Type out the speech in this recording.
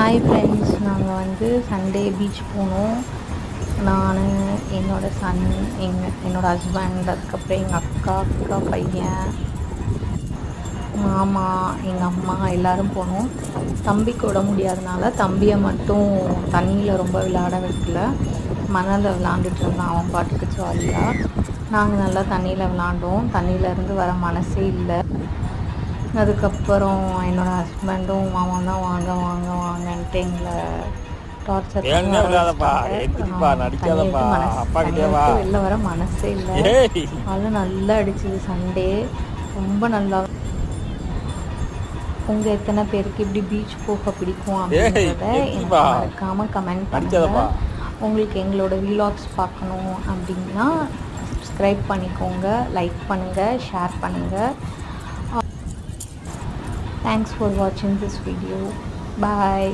Hi friends, நாங்கள் வந்து Sunday beach போனோம். நான், என்னோடய சன், என்னோடய ஹஸ்பண்ட், அதுக்கப்புறம் எங்கள் அக்கா பையன், மாமா, எங்கள் அம்மா எல்லோரும் போனோம். தம்பிக்கு விட முடியாதனால தம்பியை மட்டும் தண்ணியில் ரொம்ப விளையாட வைக்கல. மணலில் விளாண்டுட்டு இருந்தான் அவன் பாட்டுக்கு ஜாலியாக. நாங்கள் நல்லா தண்ணியில் விளாண்டோம். தண்ணியிலேருந்து வர மனசே இல்லை. அதுக்கப்புறம் என்னோடய ஹஸ்பண்டும் மாமாவும் தான் வாங்க வாங்க வாங்கன்ட்டு எங்களை டார்ச்சர் பண்ணி வெளில வர மனசே இல்லை. அது நல்லா அடிச்சுது சண்டே, ரொம்ப நல்லா. உங்கள் எத்தனை பேருக்கு இப்படி பீச் போக பிடிக்கும் அப்படின்றத எனக்கு மறக்காமல் கமெண்ட் பண்ணுங்கள். உங்களுக்கு எங்களோட விலாக்ஸ் பார்க்கணும் அப்படின்னா சப்ஸ்கிரைப் பண்ணிக்கோங்க, லைக் பண்ணுங்கள், ஷேர் பண்ணுங்கள். Thanks for watching this video. Bye.